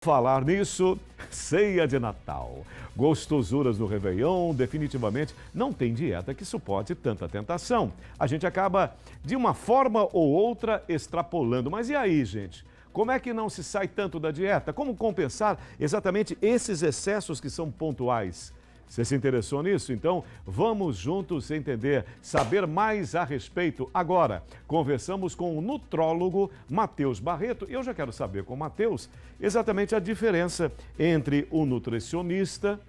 Falar nisso, ceia de Natal. Gostosuras no Réveillon, definitivamente não tem dieta que suporte tanta tentação. A gente acaba, de uma forma ou outra, extrapolando. Mas e aí, gente? Como é que não se sai tanto da dieta? Como compensar exatamente esses excessos que são pontuais? Você se interessou nisso? Então, vamos juntos entender, saber mais a respeito. Agora, conversamos com o nutrólogo Matheus Barreto. Eu já quero saber com o Matheus exatamente a diferença entre o nutricionista,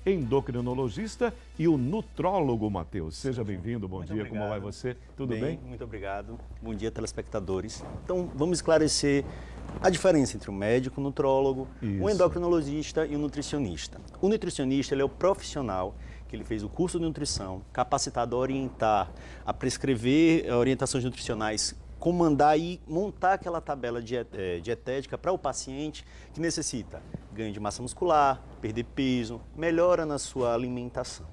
endocrinologista e o nutrólogo, Matheus. Seja bem-vindo, bom dia, como vai você? Tudo bem? Muito obrigado. Bom dia, telespectadores. Então, vamos esclarecer a diferença entre o médico, o nutrólogo, o endocrinologista e o nutricionista. O nutricionista, ele é o profissional que ele fez o curso de nutrição, capacitado a orientar, a prescrever orientações nutricionais, comandar e montar aquela tabela dietética para o paciente que necessita ganho de massa muscular, perder peso, melhora na sua alimentação.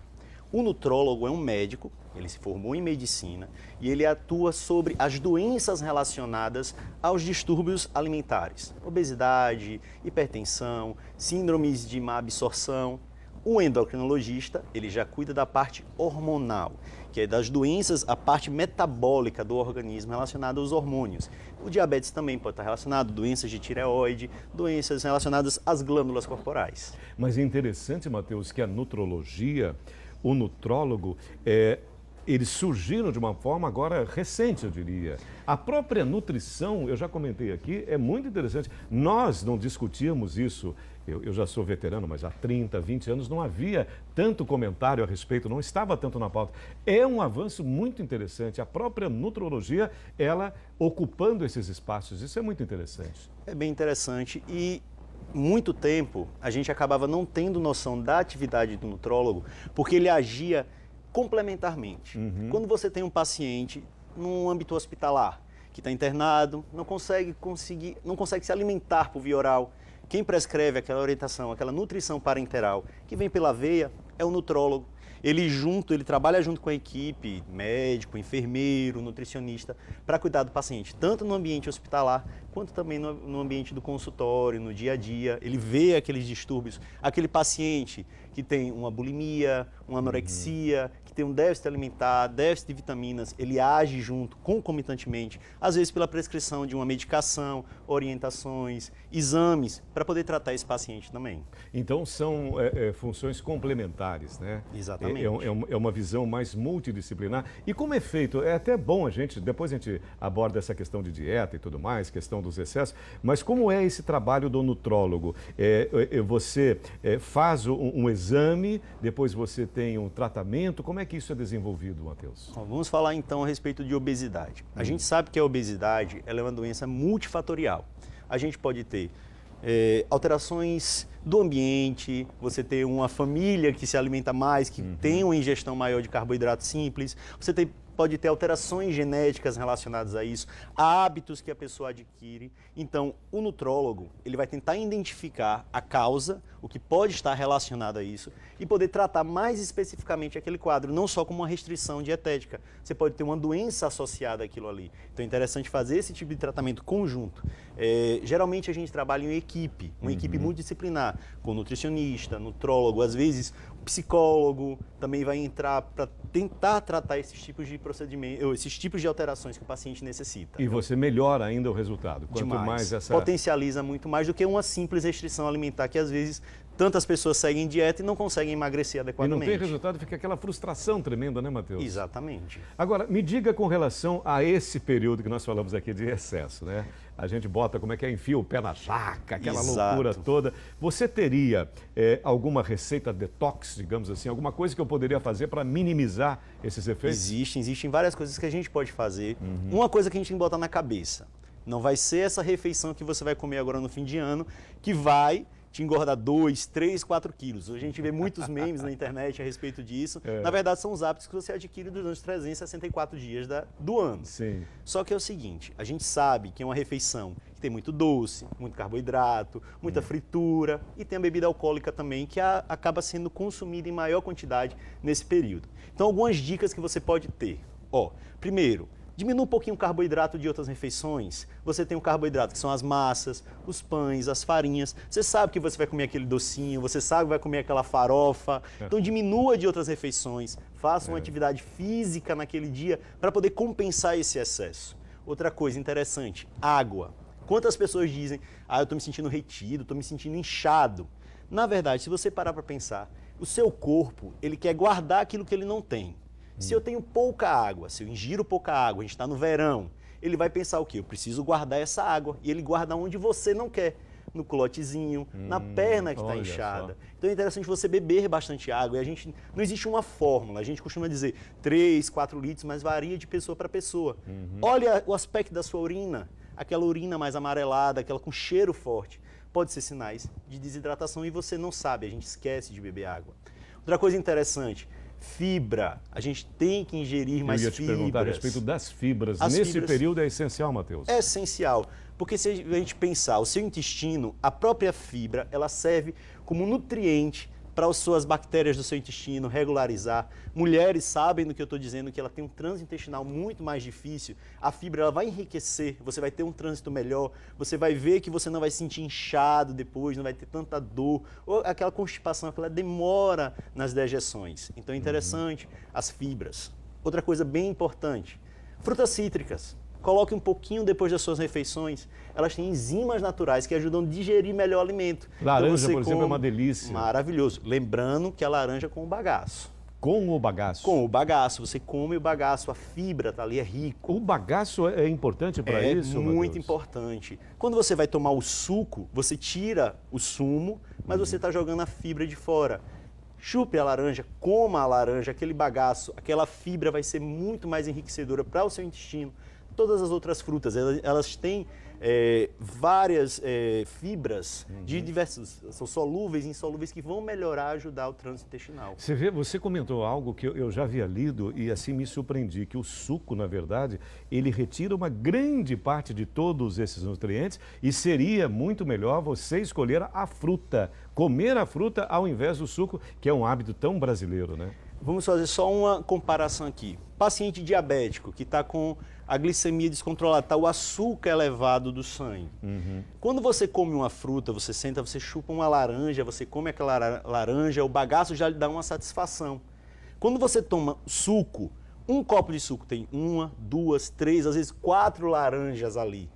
O nutrólogo é um médico, ele se formou em medicina e ele atua sobre as doenças relacionadas aos distúrbios alimentares, obesidade, hipertensão, síndromes de má absorção. O endocrinologista, ele já cuida da parte hormonal, que é das doenças, a parte metabólica do organismo relacionada aos hormônios. O diabetes também pode estar relacionado, doenças de tireoide, doenças relacionadas às glândulas corporais. Mas é interessante, Matheus, que a nutrologia, o nutrólogo, eles surgiram de uma forma agora recente, eu diria. A própria nutrição, eu já comentei aqui, é muito interessante. Nós não discutíamos isso, eu já sou veterano, mas há 30, 20 anos não havia tanto comentário a respeito, não estava tanto na pauta. É um avanço muito interessante. A própria nutrologia, ela ocupando esses espaços, isso é muito interessante. É bem interessante e muito tempo a gente acabava não tendo noção da atividade do nutrólogo, porque ele agia complementarmente. Quando você tem um paciente num âmbito hospitalar, que está internado, não consegue se alimentar por via oral, quem prescreve aquela orientação, aquela nutrição parenteral que vem pela veia é o nutrólogo. Ele trabalha junto com a equipe, médico, enfermeiro, nutricionista, para cuidar do paciente, tanto no ambiente hospitalar, quanto também no ambiente do consultório, no dia a dia. Ele vê aqueles distúrbios, aquele paciente que tem uma bulimia, uma anorexia, que tem um déficit alimentar, déficit de vitaminas, ele age junto, concomitantemente, às vezes pela prescrição de uma medicação, orientações, exames, para poder tratar esse paciente também. Então, são funções complementares, né? Exatamente. É uma visão mais multidisciplinar. E como é feito? É até bom depois a gente aborda essa questão de dieta e tudo mais, questão dos excessos, mas como é esse trabalho do nutrólogo? Você faz um exame, depois você tem um tratamento, como é que isso é desenvolvido, Matheus? Vamos falar então a respeito de obesidade. A gente sabe que a obesidade ela é uma doença multifatorial. A gente pode ter alterações do ambiente, você ter uma família que se alimenta mais, que tem uma ingestão maior de carboidrato simples, pode ter alterações genéticas relacionadas a isso, hábitos que a pessoa adquire. Então, o nutrólogo, ele vai tentar identificar a causa, o que pode estar relacionado a isso, e poder tratar mais especificamente aquele quadro, não só como uma restrição dietética. Você pode ter uma doença associada àquilo ali. Então, é interessante fazer esse tipo de tratamento conjunto. Geralmente, a gente trabalha em equipe, uma equipe multidisciplinar, com nutricionista, nutrólogo, às vezes psicólogo também vai entrar para tentar tratar esses tipos de procedimentos, esses tipos de alterações que o paciente necessita. E você melhora ainda o resultado. Quanto mais potencializa muito mais do que uma simples restrição alimentar, que às vezes tantas pessoas seguem dieta e não conseguem emagrecer adequadamente. E não tem resultado, fica aquela frustração tremenda, né, Matheus? Exatamente. Agora, me diga com relação a esse período que nós falamos aqui de excesso, né? A gente bota, enfia o pé na jaca, aquela loucura toda. Você teria alguma receita detox, digamos assim, alguma coisa que eu poderia fazer para minimizar esses efeitos? Existem várias coisas que a gente pode fazer. Uma coisa que a gente tem que botar na cabeça, não vai ser essa refeição que você vai comer agora no fim de ano, que vai te engordar 2, 3, 4 quilos. Hoje a gente vê muitos memes na internet a respeito disso. Na verdade, são os hábitos que você adquire durante os 364 dias do ano. Sim. Só que é o seguinte, a gente sabe que é uma refeição que tem muito doce, muito carboidrato, muita fritura e tem a bebida alcoólica também, que acaba sendo consumida em maior quantidade nesse período. Então, algumas dicas que você pode ter. Primeiro, Diminua um pouquinho o carboidrato de outras refeições. Você tem o carboidrato, que são as massas, os pães, as farinhas. Você sabe que você vai comer aquele docinho, você sabe que vai comer aquela farofa. Então diminua de outras refeições. Faça uma atividade física naquele dia para poder compensar esse excesso. Outra coisa interessante, água. Quantas pessoas dizem, eu estou me sentindo retido, estou me sentindo inchado. Na verdade, se você parar para pensar, o seu corpo, ele quer guardar aquilo que ele não tem. Se eu tenho pouca água, se eu ingiro pouca água, a gente está no verão, ele vai pensar o quê? Eu preciso guardar essa água. E ele guarda onde você não quer. No culotezinho, na perna que está inchada. Então é interessante você beber bastante água. E não existe uma fórmula. A gente costuma dizer 3, 4 litros, mas varia de pessoa para pessoa. Olha o aspecto da sua urina. Aquela urina mais amarelada, aquela com cheiro forte. Pode ser sinais de desidratação e você não sabe. A gente esquece de beber água. Outra coisa interessante. Fibra. A gente tem que ingerir mais fibras. Eu ia te perguntar a respeito das fibras. As Nesse fibras período é essencial, Matheus? É essencial, porque se a gente pensar, o seu intestino, a própria fibra, ela serve como nutriente para as suas bactérias do seu intestino regularizar. Mulheres sabem do que eu estou dizendo, que ela tem um trânsito intestinal muito mais difícil. A fibra ela vai enriquecer, você vai ter um trânsito melhor, você vai ver que você não vai se sentir inchado depois, não vai ter tanta dor, ou aquela constipação, aquela demora nas digesões. Então é interessante as fibras. Outra coisa bem importante, frutas cítricas. Coloque um pouquinho depois das suas refeições. Elas têm enzimas naturais que ajudam a digerir melhor o alimento. Laranja, então por exemplo, é uma delícia. Maravilhoso. Lembrando que a laranja é com o bagaço. Com o bagaço? Com o bagaço. Você come o bagaço, a fibra tá ali, é rico. O bagaço é importante para isso, É muito importante. Quando você vai tomar o suco, você tira o sumo, mas você está jogando a fibra de fora. Chupe a laranja, coma a laranja, aquele bagaço, aquela fibra vai ser muito mais enriquecedora para o seu intestino. Todas as outras frutas, elas têm várias fibras de diversos, são solúveis e insolúveis que vão melhorar, ajudar o trânsito intestinal. Você comentou algo que eu já havia lido e assim me surpreendi, que o suco, na verdade, ele retira uma grande parte de todos esses nutrientes e seria muito melhor você escolher a fruta, comer a fruta ao invés do suco, que é um hábito tão brasileiro, né? Vamos fazer só uma comparação aqui. Paciente diabético que está com a glicemia descontrolada, está o açúcar elevado do sangue. Quando você come uma fruta, você senta, você chupa uma laranja, você come aquela laranja, o bagaço já lhe dá uma satisfação. Quando você toma suco, um copo de suco tem 1, 2, 3, às vezes 4 laranjas ali,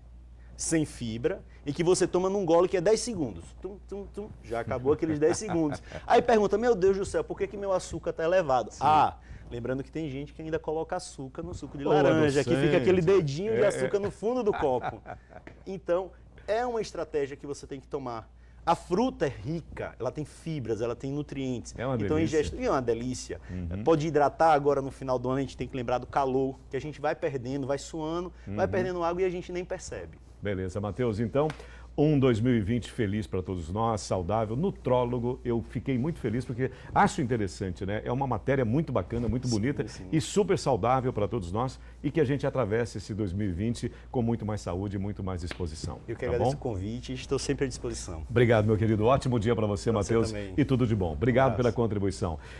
sem fibra, e que você toma num gole que é 10 segundos. Tum, tum, tum, já acabou aqueles 10 segundos. Aí pergunta, meu Deus do céu, por que meu açúcar está elevado? Sim. Lembrando que tem gente que ainda coloca açúcar no suco de laranja, que fica aquele dedinho de açúcar no fundo do copo. Então, é uma estratégia que você tem que tomar. A fruta é rica, ela tem fibras, ela tem nutrientes. É uma então, delícia. É uma delícia. Pode hidratar agora no final do ano, a gente tem que lembrar do calor, que a gente vai perdendo, vai suando, vai perdendo água e a gente nem percebe. Beleza, Matheus. Então, 2020 feliz para todos nós, saudável, nutrólogo. Eu fiquei muito feliz porque acho interessante, né? É uma matéria muito bacana, muito bonita e super saudável para todos nós e que a gente atravesse esse 2020 com muito mais saúde e muito mais disposição. Eu que agradeço o convite e estou sempre à disposição. Obrigado, meu querido. Ótimo dia para você, Matheus, e tudo de bom. Obrigado pela contribuição.